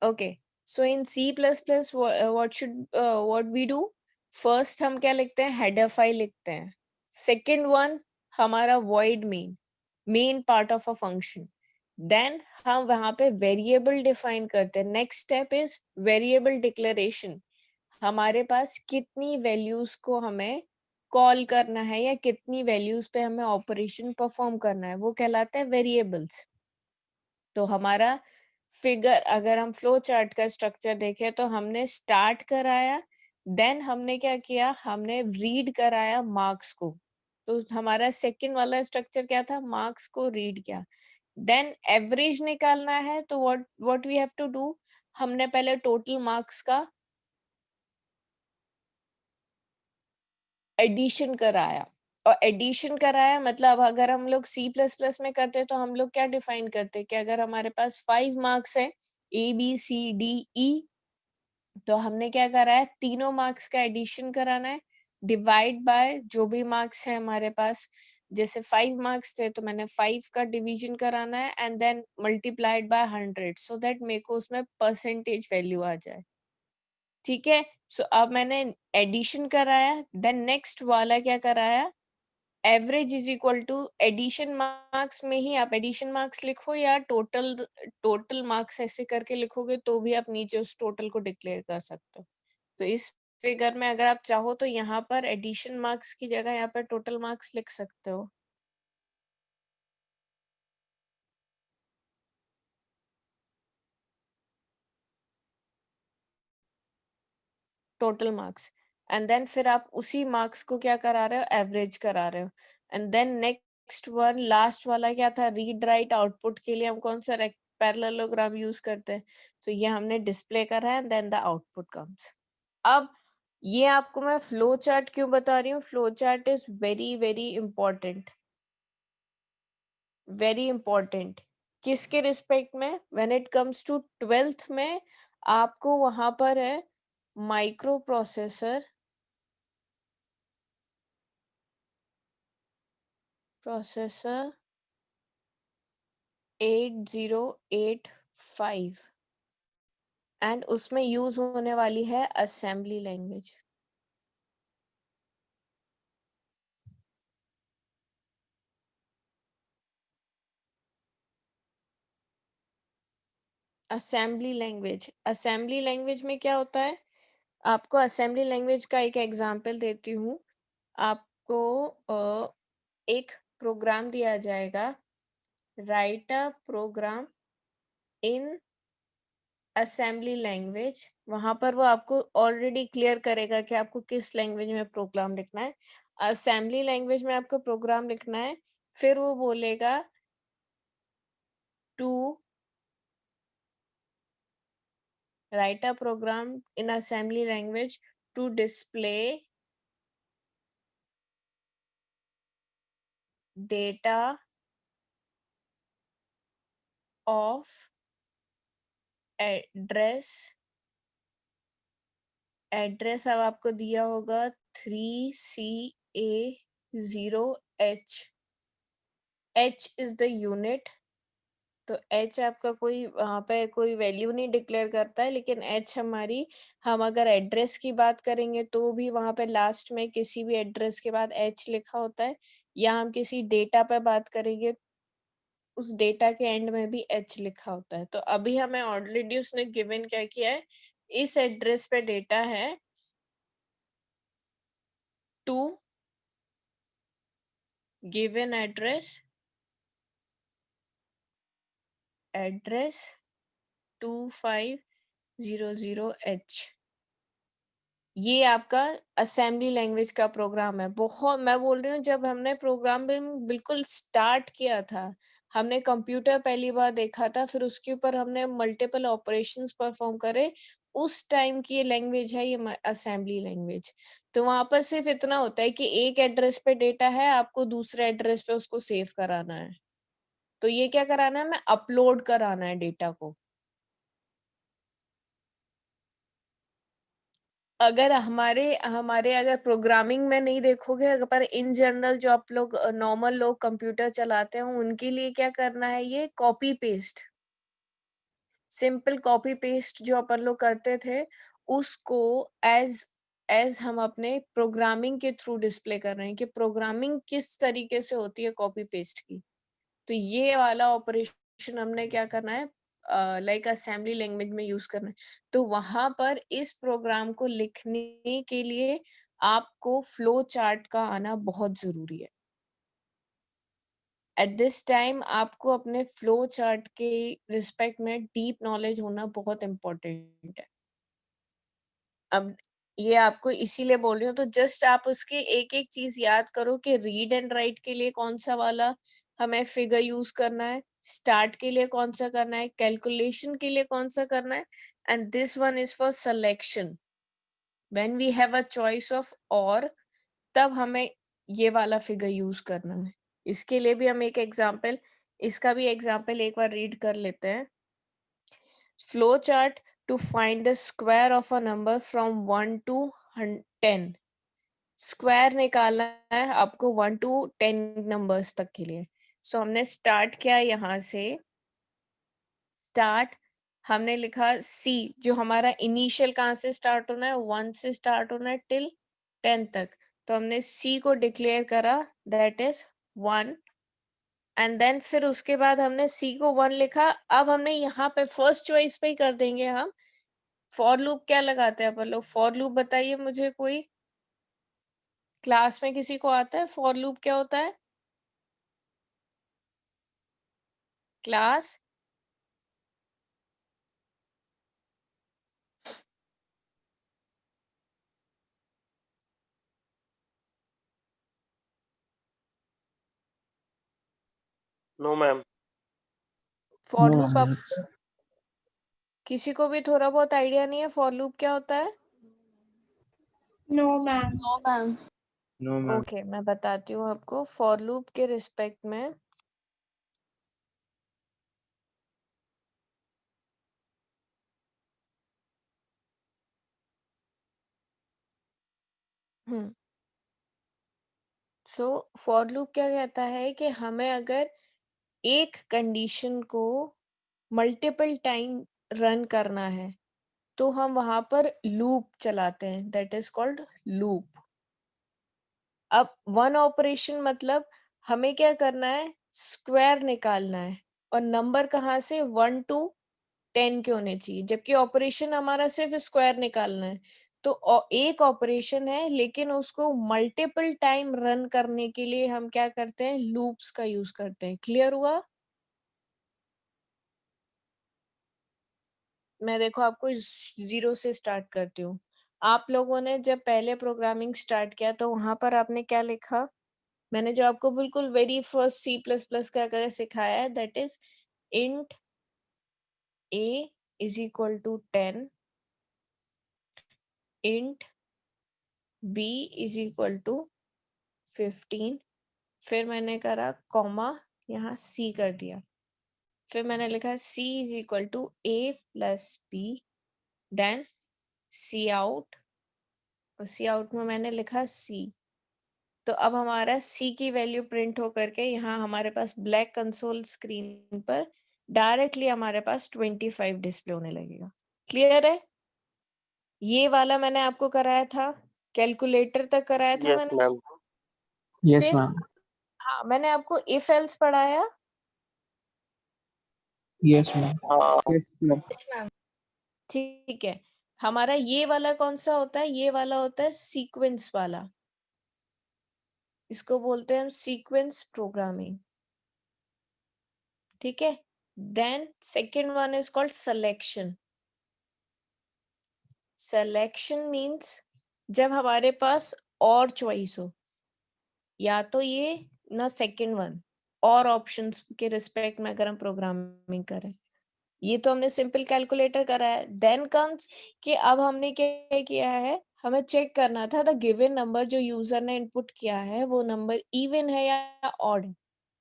Okay, so in C++, what we do? First हम क्या लिखते हैं? हेडर फाइल लिखते हैं. सेकेंड वन हमारा void main part of a function. Then हम वहाँ पे वेरिएबल डिफाइन करते हैं. Next step is variable declaration. हमारे पास कितनी वैल्यूज को हमें कॉल करना है या कितनी वैल्यूज पे हमें ऑपरेशन परफॉर्म करना है, वो कहलाता है वेरिएबल्स. तो हमारा फिगर, अगर हम फ्लो चार्ट का स्ट्रक्चर देखें तो हमने स्टार्ट कराया, देन हमने क्या किया, हमने रीड कराया मार्क्स को. तो हमारा सेकंड वाला स्ट्रक्चर क्या था? मार्क्स को रीड किया. देन एवरेज निकालना है तो what what we have to do, हमने पहले टोटल मार्क्स का एडिशन कराया. और एडिशन कराया मतलब अगर हम लोग सी प्लस प्लस में करते तो हम लोग क्या डिफाइन करते कि अगर हमारे पास 5 मार्क्स है, A B C D E, तो हमने क्या करा है, तीनों मार्क्स का एडिशन कराना है, डिवाइड बाय जो भी मार्क्स है हमारे पास. जैसे 5 मार्क्स थे तो मैंने 5 का डिवीजन कराना है and then multiplied by 100 so that मेरे को उसमें परसेंटेज वैल्यू आ जाए. ठीक है. सो अब मैंने एडिशन कराया, देन नेक्स्ट वाला क्या कराया, average is equal to addition marks में ही आप एडिशन मार्क्स लिखो या टोटल टोटल मार्क्स ऐसे करके लिखोगे तो भी आप नीचे उस टोटल को डिक्लेयर कर सकते हो. तो इस फिगर में अगर आप चाहो तो यहाँ पर एडिशन मार्क्स की जगह यहाँ पर टोटल मार्क्स लिख सकते हो. Total marks. एंड देन फिर आप उसी मार्क्स को क्या करा रहे हो, एवरेज करा रहे हो. And then next one, last वाला क्या था, रीड राइट आउटपुट के लिए हम कौन सा पैरेललोग्राम यूज करते हैं. तो ये हमने डिस्प्ले करा है, देन द आउटपुट कम्स. अब ये आपको मैं फ्लो चार्ट क्यों बता रही हूँ, flow chart is very very important, very important. किसके रिस्पेक्ट में? When it comes to twelfth में आपको वहां पर है माइक्रो प्रोसेसर, प्रोसेसर 8085 एंड उसमें यूज होने वाली है असेंबली लैंग्वेज. असेंबली लैंग्वेज में क्या होता है, आपको असेंबली लैंग्वेज का एक एग्जांपल देती हूँ. आपको एक प्रोग्राम दिया जाएगा, write a program in assembly language. वहां पर वो आपको ऑलरेडी क्लियर करेगा कि आपको किस लैंग्वेज में प्रोग्राम लिखना है. असेंबली लैंग्वेज में आपको प्रोग्राम लिखना है, फिर वो बोलेगा to write a program in assembly language to display data of address. Address अब आपको दिया होगा 3CA0H. H is the unit. तो एच आपका कोई वहाँ पे कोई वैल्यू नहीं डिक्लेयर करता है, लेकिन एच हमारी, हम अगर एड्रेस की बात करेंगे तो भी वहाँ पे लास्ट में किसी भी एड्रेस के बाद एच लिखा होता है, या हम किसी डेटा पे बात करेंगे उस डेटा के एंड में भी एच लिखा होता है. तो अभी हमें ऑलरेडी उसने गिवन क्या किया है, इस एड्रेस पे डेटा है to given address, address 2500H. ये आपका असेंबली लैंग्वेज का प्रोग्राम है. बहुत, मैं बोल रही हूँ जब हमने प्रोग्रामिंग बिल्कुल स्टार्ट किया था, हमने कंप्यूटर पहली बार देखा था, फिर उसके ऊपर हमने मल्टीपल ऑपरेशंस परफॉर्म करे, उस टाइम की ये लैंग्वेज है, ये असेंबली लैंग्वेज. तो वहां पर सिर्फ इतना होता है कि एक एड्रेस पे डेटा है, आपको दूसरे एड्रेस पे उसको सेव कराना है. तो ये क्या कराना है, हमें अपलोड कराना है डेटा को. अगर हमारे हमारे अगर प्रोग्रामिंग में नहीं देखोगे, अगर पर इन जनरल जो आप लोग नॉर्मल लोग कंप्यूटर चलाते हैं उनके लिए क्या करना है, ये copy paste. Simple copy paste जो अपन लोग करते थे उसको एज हम अपने प्रोग्रामिंग के थ्रू डिस्प्ले कर रहे हैं कि प्रोग्रामिंग किस तरीके से होती है कॉपी पेस्ट की। तो ये वाला ऑपरेशन हमने क्या करना है, लाइक असेंबली लैंग्वेज में यूज करना है। तो वहां पर इस प्रोग्राम को लिखने के लिए आपको फ्लो चार्ट का आना बहुत जरूरी है। एट दिस टाइम आपको अपने फ्लो चार्ट के रिस्पेक्ट में डीप नॉलेज होना बहुत इम्पोर्टेंट है। अब ये आपको इसीलिए बोल रही हूँ, तो जस्ट आप उसके एक एक चीज याद करो कि रीड एंड राइट के लिए कौन सा वाला हमें फिगर यूज करना है, स्टार्ट के लिए कौन सा करना है, कैलकुलेशन के लिए कौन सा करना है, and this one is for selection when we have a choice of और, तब हमें ये वाला फिगर यूज करना है। इसके लिए भी हम एक एग्जांपल, इसका भी एग्जांपल एक बार रीड कर लेते हैं। Flow chart to find the square of a number from 1 to 10। Square निकालना है आपको 1 to 10 नंबर्स तक के लिए। सो हमने स्टार्ट किया यहाँ से, स्टार्ट हमने लिखा सी, जो हमारा इनिशियल कहाँ से स्टार्ट होना है, 1 से स्टार्ट होना है टिल 10 तक। तो हमने सी को डिक्लेयर करा, दैट इज 1, एंड देन फिर उसके बाद हमने सी को 1 लिखा। अब हमने यहाँ पे फर्स्ट चॉइस पे ही कर देंगे हम फॉर लूप। क्या लगाते हैं अपन लोग फॉर लूप, बताइए मुझे कोई, क्लास में किसी को आता है फॉर लूप क्या होता है? Class no ma'am. For No, loop, ma'am. अब किसी को भी थोड़ा बहुत आइडिया नहीं है फॉर लूप क्या होता है? No ma'am. No ma'am. No, ma'am. Okay, मैं बताती हूँ आपको फॉर लूप के रिस्पेक्ट में। सो फॉर लूप क्या कहता है कि हमें अगर एक कंडीशन को मल्टीपल टाइम रन करना है तो हम वहां पर लूप चलाते हैं, दैट इज कॉल्ड लूप। अब वन ऑपरेशन मतलब हमें क्या करना है, स्क्वायर निकालना है, और नंबर कहाँ से, 1 to 10 के होने चाहिए, जबकि ऑपरेशन हमारा सिर्फ स्क्वायर निकालना है। तो एक ऑपरेशन है लेकिन उसको मल्टीपल टाइम रन करने के लिए हम क्या करते हैं, लूप्स का यूज करते हैं। क्लियर हुआ? मैं देखो आपको 0 से स्टार्ट करती हूँ। आप लोगों ने जब पहले प्रोग्रामिंग स्टार्ट किया तो वहां पर आपने क्या लिखा? मैंने जो आपको बिल्कुल very first C plus plus का अगर सिखाया है, that is int a is equal to 10, int b is equal to 15, फिर मैंने करा कॉमा, यहाँ c कर दिया, फिर मैंने लिखा c is equal to a plus b, then C out, और सी आउट में मैंने लिखा c। तो अब हमारा c की वैल्यू प्रिंट होकर के यहाँ हमारे पास ब्लैक कंसोल स्क्रीन पर डायरेक्टली हमारे पास 25 डिस्प्ले होने लगेगा। क्लियर है? ये वाला मैंने आपको कराया था, कैलकुलेटर तक कराया था यस मैंने। मैम। Yes, फिर ma'am. हाँ, मैंने आपको इफ एल्स पढ़ाया। Yes, ma'am. हाँ Yes, ma'am. ठीक है, हमारा ये वाला कौन सा होता है, ये वाला होता है सीक्वेंस वाला, इसको बोलते हैं हम सीक्वेंस प्रोग्रामिंग। ठीक है, then second one is called selection. Selection means जब हमारे पास और चॉइस हो, या तो ये ना सेकेंड वन, और ऑप्शंस के रिस्पेक्ट में अगर हम प्रोग्रामिंग करें, ये तो हमने सिंपल कैलकुलेटर करा है। देन कम्स कि अब हमने क्या किया है, हमें चेक करना था द गिवन नंबर जो यूजर ने इनपुट किया है वो नंबर इवन है या ऑड है।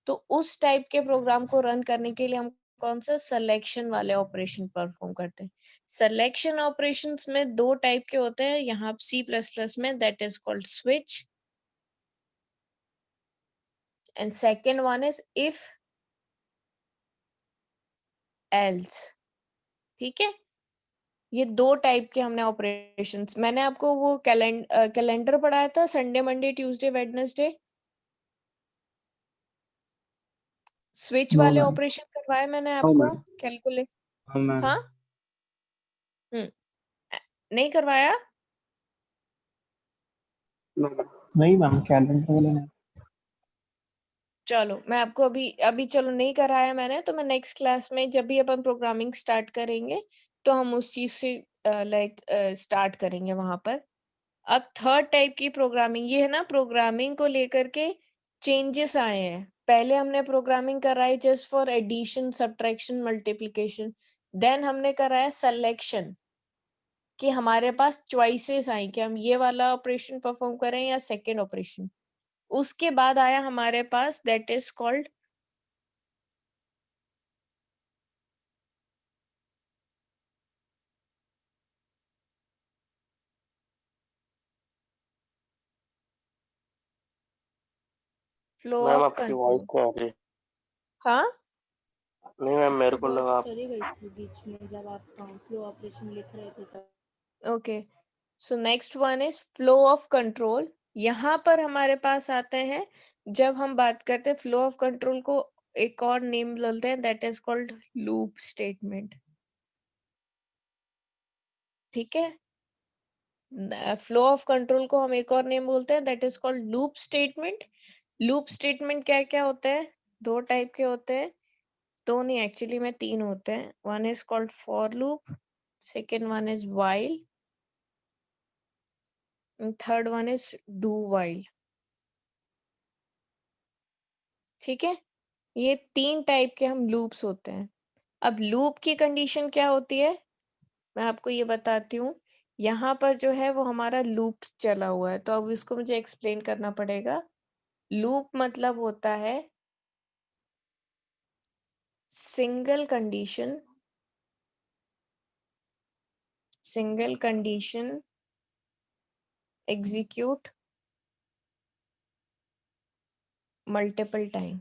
तो उस टाइप के प्रोग्राम को रन करने के लिए हम कौन सा सिलेक्शन वाले ऑपरेशन परफॉर्म करते हैं। सिलेक्शन ऑपरेशंस में दो टाइप के होते हैं यहाँ सी प्लस प्लस में, that is called switch, and second one is if else. ठीक है, ये 2 टाइप के हमने ऑपरेशंस, मैंने आपको वो कैलेंडर पढ़ाया था Sunday Monday Tuesday Wednesday, switch No, वाले ma'am. ऑपरेशन करवाए मैंने No, आपको, ma'am. कैलकुलेट, No, हाँ, ma'am. नहीं करवाया? No, ma'am. नहीं मैम, कैलेंडर वाले नहीं. चलो मैं आपको अभी अभी चलो नहीं कराया मैंने, तो मैं नेक्स्ट क्लास में जब भी अपन प्रोग्रामिंग स्टार्ट करेंगे तो हम उस चीज से लाइक स्टार्ट करेंगे वहां पर। अब थर्ड टाइप की प्रोग्रामिंग, ये है ना, प्रोग्रामिंग को लेकर के चेंजेस आए हैं। पहले हमने प्रोग्रामिंग कराई just for addition subtraction multiplication, then हमने कराया सिलेक्शन, कि हमारे पास चॉइसेस आई कि हम ये वाला ऑपरेशन परफॉर्म करें या सेकेंड ऑपरेशन। उसके बाद आया हमारे पास that is called flow ma'am of आपकी वॉइस कंट्रोल। नहीं आ रही। हाँ, नहीं मैम, मेरे को वॉइस लगा आप चली गई थी बीच में जब आप फ्लो ऑपरेशन लिख रहे थे तब। Okay, so next one is flow of control. यहाँ पर हमारे पास आते हैं, जब हम बात करते हैं फ्लो ऑफ कंट्रोल को एक और नेम बोलते हैं that is called loop statement. ठीक है, फ्लो ऑफ कंट्रोल को हम एक और नेम बोलते हैं that is called loop statement. Loop statement क्या क्या होते हैं? 2 टाइप के होते हैं, 2 नहीं एक्चुअली में 3 होते हैं। One is called for loop, second one is while, third one is do while. ठीक है, ये 3 टाइप के हम लूप्स होते हैं। अब लूप की कंडीशन क्या होती है, मैं आपको ये बताती हूँ। यहाँ पर जो है वो हमारा लूप चला हुआ है, तो अब इसको मुझे एक्सप्लेन करना पड़ेगा। लूप मतलब होता है single condition, single condition execute multiple time.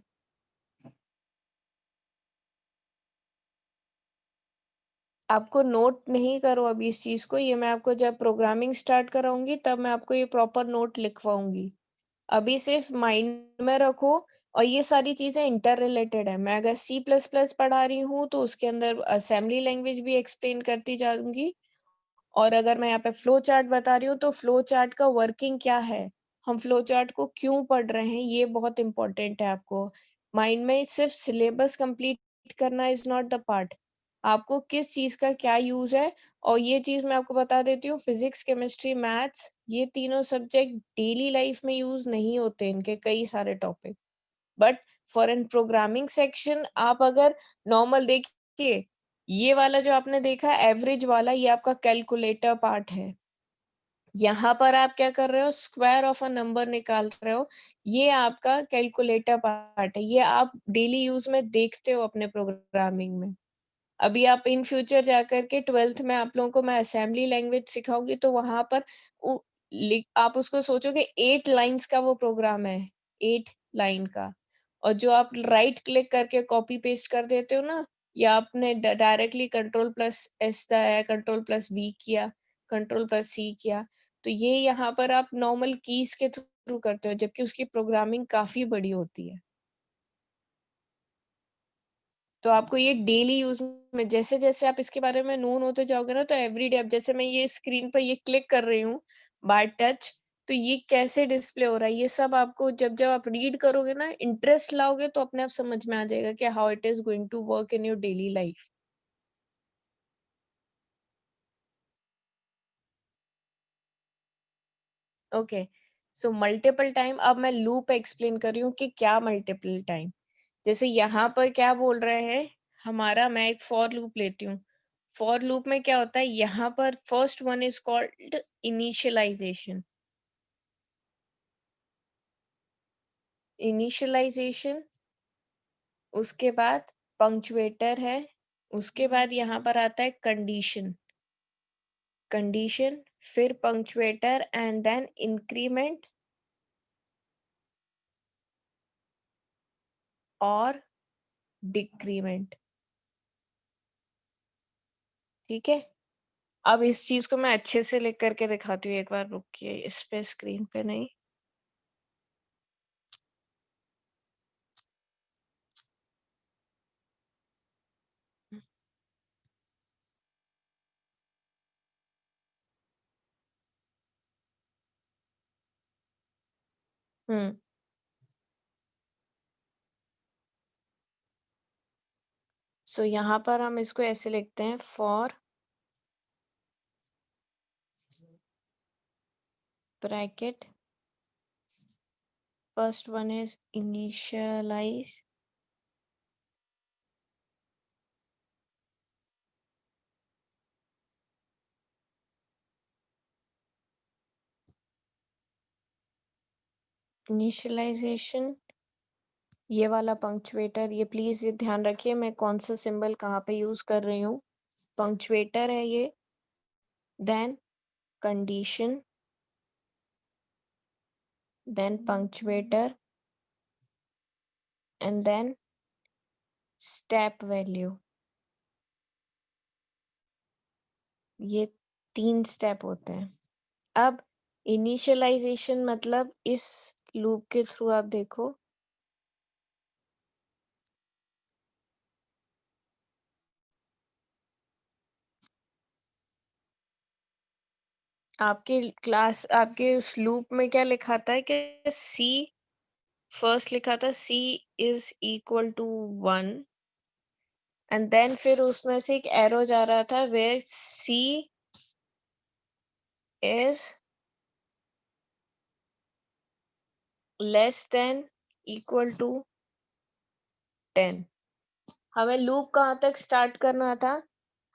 आपको नोट नहीं करो अभी इस चीज को, ये मैं आपको जब प्रोग्रामिंग स्टार्ट कराऊंगी तब मैं आपको ये प्रॉपर नोट लिखवाऊंगी। अभी सिर्फ माइंड में रखो, और ये सारी चीजें इंटर रिलेटेड है। मैं अगर सी प्लस प्लस पढ़ा रही हूँ तो उसके अंदर असेंबली लैंग्वेज भी एक्सप्लेन करती जाऊंगी, और अगर मैं यहाँ पे फ्लो चार्ट बता रही हूँ तो फ्लो चार्ट का वर्किंग क्या है, हम फ्लो चार्ट को क्यों पढ़ रहे हैं, ये बहुत इंपॉर्टेंट है आपको माइंड में। सिर्फ सिलेबस कंप्लीट करना इज नॉट द पार्ट, आपको किस चीज का क्या यूज है। और ये चीज मैं आपको बता देती हूँ, फिजिक्स केमिस्ट्री मैथ्स ये तीनों सब्जेक्ट डेली लाइफ में यूज नहीं होते, इनके कई सारे topic, but for an programming section आप अगर नॉर्मल देखिए, ये वाला जो आपने देखा एवरेज वाला, ये आपका कैलकुलेटर पार्ट है। यहाँ पर आप क्या कर रहे हो, स्क्वायर ऑफ अ नंबर निकाल रहे हो, ये आपका कैलकुलेटर पार्ट है, ये आप डेली यूज में देखते हो अपने प्रोग्रामिंग में। अभी आप इन फ्यूचर जाकर के 12th में आप लोगों को मैं असेंबली लैंग्वेज सिखाऊंगी, तो वहां पर आप उसको सोचोगे 8 लाइंस का वो प्रोग्राम है, 8 लाइन का। और जो आप राइट क्लिक करके कॉपी पेस्ट कर देते हो ना, या आपने डायरेक्टली कंट्रोल प्लस एस दबाया, कंट्रोल प्लस वी किया, कंट्रोल प्लस सी किया, तो ये यहाँ पर आप नॉर्मल कीज के थ्रू करते हो, जबकि उसकी प्रोग्रामिंग काफी बड़ी होती है। तो आपको ये डेली यूज में जैसे जैसे आप इसके बारे में नोन होते जाओगे ना, तो एवरीडे, अब जैसे मैं ये स्क्रीन पर ये क्लिक कर रही हूँ बाय टच, तो ये कैसे डिस्प्ले हो रहा है, ये सब आपको जब जब आप रीड करोगे ना, इंटरेस्ट लाओगे, तो अपने आप समझ में आ जाएगा कि how it is going to work in your daily life. Okay, so multiple time, अब मैं लूप एक्सप्लेन कर रही हूँ कि क्या मल्टीपल टाइम। जैसे यहाँ पर क्या बोल रहे हैं हमारा, मैं एक फॉर लूप लेती हूँ। फॉर लूप में क्या होता है, यहाँ पर first one is called initialization. Initialization, उसके बाद पंक्चुएटर है, उसके बाद यहाँ पर आता है कंडीशन, कंडीशन, फिर पंक्चुएटर एंड देन इंक्रीमेंट और डिक्रीमेंट। ठीक है, अब इस चीज को मैं अच्छे से लिख करके दिखाती हूँ, एक बार रुकिए, इस पे स्क्रीन पे नहीं। हम्म, सो यहाँ पर हम इसको ऐसे लिखते हैं, for bracket first one is initialize initialization, ये वाला पंक्चुएटर, ये प्लीज ये ध्यान रखिए मैं कौन सा सिंबल कहाँ पे यूज कर रही हूँ, पंक्चुएटर है ये, then condition, then punctuator, and then step value। ये 3 स्टेप होते हैं। अब इनिशियलाइजेशन मतलब इस लूप के थ्रू आप देखो, आपके क्लास आपके उस लूप में क्या लिखा था कि सी, फर्स्ट लिखा था c is equal to 1, and then फिर उसमें से एक एरो जा रहा था where c is less than equal to 10। हमें लूप कहाँ तक स्टार्ट करना था,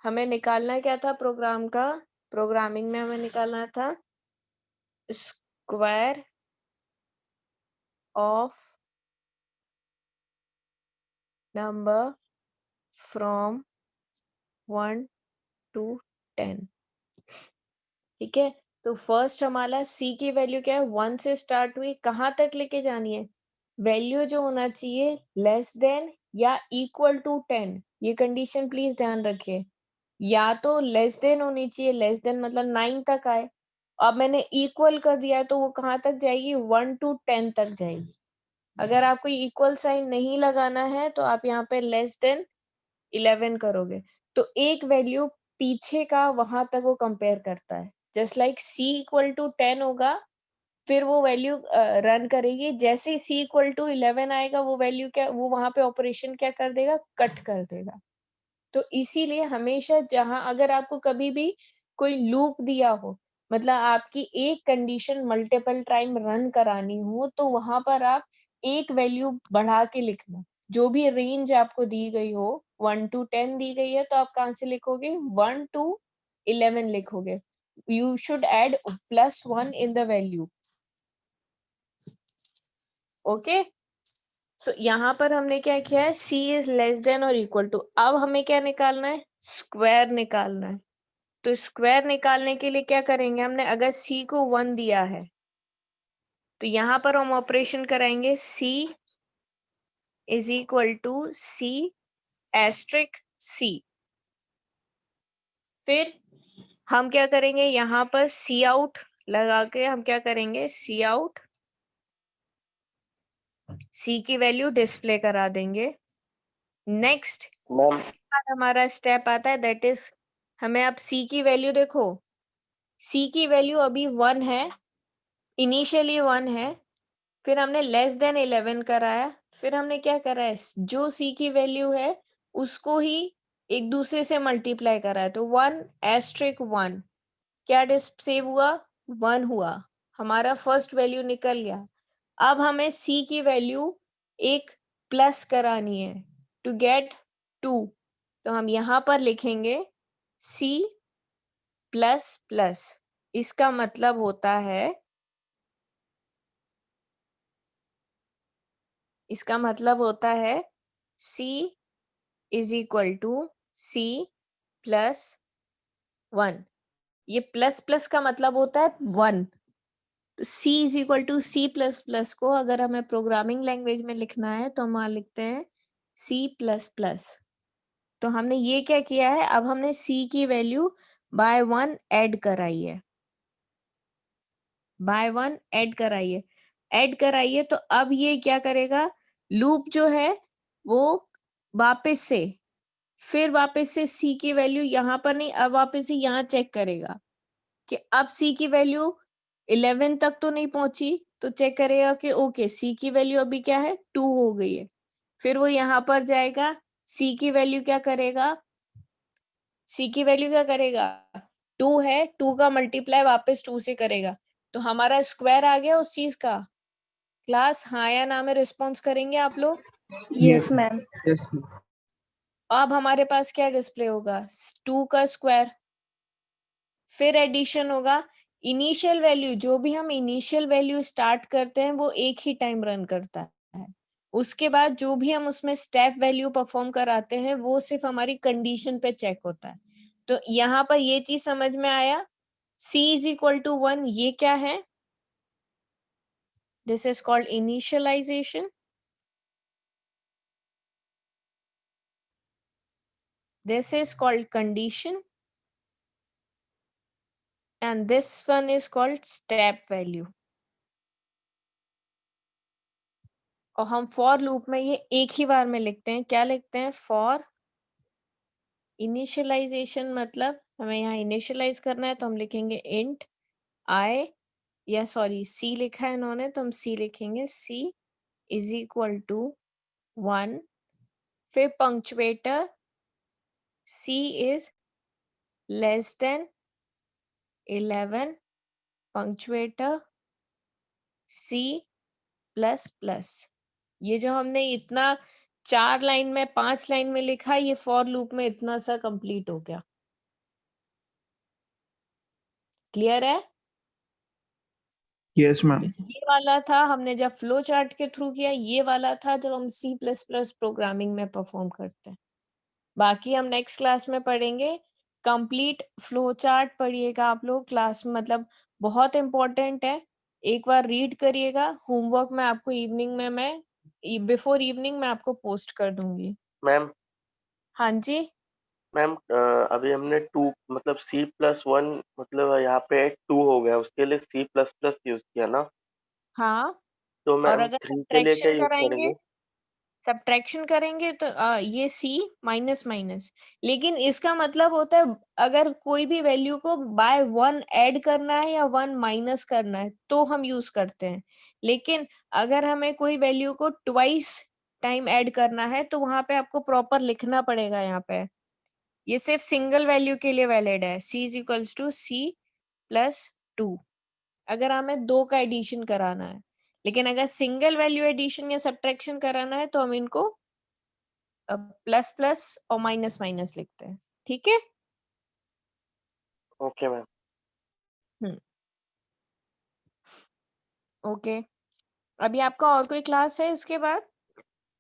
हमें निकालना क्या था प्रोग्राम का, प्रोग्रामिंग में हमें निकालना था square of number from 1 to 10। ठीक है, तो फर्स्ट हमारा सी की वैल्यू क्या है, 1 से स्टार्ट हुई, कहाँ तक लेके जानी है, वैल्यू जो होना चाहिए लेस देन या इक्वल टू 10। ये कंडीशन प्लीज ध्यान रखिए, या तो लेस देन होनी चाहिए, लेस देन मतलब 9 तक आए, अब मैंने इक्वल कर दिया है तो वो कहाँ तक जाएगी, 1 to 10 तक जाएगी। अगर आपको इक्वल साइन नहीं लगाना है तो आप यहाँ पे लेस देन 11 करोगे, तो एक वैल्यू पीछे का वहां तक वो कंपेयर करता है, just like C equal to 10 होगा, फिर वो वैल्यू रन करेगी, जैसे ही सी इक्वल टू 11 आएगा वो वैल्यू क्या, वो वहां पे ऑपरेशन क्या कर देगा, कट कर देगा। तो इसीलिए हमेशा जहां अगर आपको कभी भी कोई लूप दिया हो, मतलब आपकी एक कंडीशन मल्टीपल टाइम रन करानी हो, तो वहां पर आप एक वैल्यू बढ़ा के लिखना, जो भी रेंज आपको दी गई हो, 1 to 10 दी गई है तो आप कहाँ से लिखोगे, 1 to 11 लिखोगे, you should add +1 in the value. Okay, so यहाँ पर हमने क्या किया है, c इज लेस देन और इक्वल टू, अब हमें क्या निकालना है, स्क्वायर निकालना है। तो स्क्वायर निकालने के लिए क्या करेंगे, हमने अगर c को 1 दिया है तो यहाँ पर हम ऑपरेशन कराएंगे c is equal to c asterisk c। फिर हम क्या करेंगे, यहाँ पर c आउट लगा के हम क्या करेंगे, c आउट c की वैल्यू डिस्प्ले करा देंगे। नेक्स्ट मैम हमारा स्टेप आता है, दैट इज हमें अब c की वैल्यू देखो, c की वैल्यू अभी 1 है, इनिशियली 1 है, फिर हमने लेस देन 11 कराया, फिर हमने क्या करा है, जो c की वैल्यू है उसको ही एक दूसरे से मल्टीप्लाई करा है, तो 1 एस्ट्रिक 1 क्या सेव हुआ, 1 हुआ, हमारा फर्स्ट वैल्यू निकल गया। अब हमें c की वैल्यू एक प्लस करानी है टू गेट 2, तो हम यहाँ पर लिखेंगे c प्लस प्लस, इसका मतलब होता है, इसका मतलब होता है c is equal to c plus 1। ये प्लस प्लस का मतलब होता है 1, तो c is equal to c plus plus को अगर हमें प्रोग्रामिंग लैंग्वेज में लिखना है तो हम वहां लिखते हैं c प्लस प्लस। तो हमने ये क्या किया है, अब हमने c की वैल्यू बाय 1 ऐड कराई है, बाय 1 ऐड कराई है। तो अब ये क्या करेगा, लूप जो है वो वापस से फिर वापस से c की वैल्यू यहाँ पर नहीं, अब वापस से यहाँ चेक करेगा कि अब c की वैल्यू 11 तक तो नहीं पहुंची, तो चेक करेगा कि ओके c की वैल्यू अभी क्या है 2 हो गई है। फिर वो यहाँ पर जाएगा, c की वैल्यू क्या करेगा, c की वैल्यू क्या करेगा 2 है, 2 का मल्टीप्लाई वापस 2 से करेगा। तो हमारा स्क्वायर आ गया उस चीज का। क्लास हाँ या ना में रिस्पॉन्स करेंगे आप लोग। Yes ma'am. यस अब हमारे पास क्या डिस्प्ले होगा, 2 का स्क्वायर, फिर एडिशन होगा। इनिशियल वैल्यू, जो भी हम इनिशियल वैल्यू स्टार्ट करते हैं वो एक ही टाइम रन करता है। उसके बाद जो भी हम उसमें स्टेप वैल्यू परफॉर्म कराते हैं वो सिर्फ हमारी कंडीशन पे चेक होता है। तो यहाँ पर ये चीज समझ में आया, c इज इक्वल टू 1, ये क्या है, this is called initialization, this is called condition, and this one is called step value। और हम फॉर लूप में ये एक ही बार में लिखते हैं, क्या लिखते हैं, फॉर इनिशियलाइजेशन, मतलब हमें यहाँ इनिशियलाइज करना है तो हम लिखेंगे इंट आई, या सॉरी सी लिखा है इन्होंने तो हम सी लिखेंगे, सी इज इक्वल टू 1, फिर punctuator c is less than 11, punctuator c plus plus. ये जो हमने इतना 4 लाइन में 5 लाइन में लिखा, ये फॉर लूप में इतना सा कंप्लीट हो गया। क्लियर है। Yes ma'am. ये वाला था हमने जब फ्लो चार्ट के थ्रू किया, ये वाला था जब हम C++ प्रोग्रामिंग में परफॉर्म करते हैं। बाकी हम नेक्स्ट क्लास में पढ़ेंगे। कंप्लीट फ्लो चार्ट पढ़िएगा आप लोग क्लास में, मतलब बहुत इंपॉर्टेंट है। एक बार रीड करिएगा, होमवर्क में आपको इवनिंग में मैं बिफोर इवनिंग मैं आपको पोस्ट कर दूंगी। मैम हाँ जी। मैम अभी हमने 2 मतलब C+1 मतलब यहाँ पे 2 हो गया, उसके लिए C++ यूज किया ना, हाँ, तो और मैम अगर 3 के लिए क्या यूज सब्ट्रैक्शन करेंगे? करेंगे तो ये C माइनस माइनस, लेकिन इसका मतलब होता है अगर कोई भी वैल्यू को बाय 1 ऐड करना है या 1 माइनस करना है तो हम यूज करते हैं। लेकिन अगर हमें कोई वैल्यू को ट्वाइस टाइम ऐड करना है तो वहां पे आपको प्रॉपर लिखना पड़ेगा। यहाँ पे ये सिर्फ सिंगल वैल्यू के लिए वैलिड है, c is equals to C plus 2, अगर हमें 2 का एडिशन कराना है। लेकिन अगर सिंगल वैल्यू एडिशन या सब्ट्रैक्शन कराना है तो हम इनको प्लस प्लस और माइनस माइनस लिखते हैं। ठीक है। Okay ma'am. Hmm, okay. अभी आपका और कोई क्लास है इसके बाद?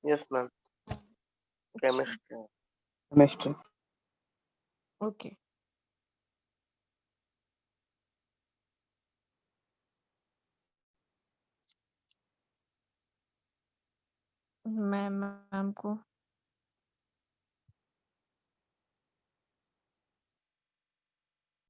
यस मैम, अच्छा, केमिस्ट्री। केमिस्ट्री। ओके। मैं मैम को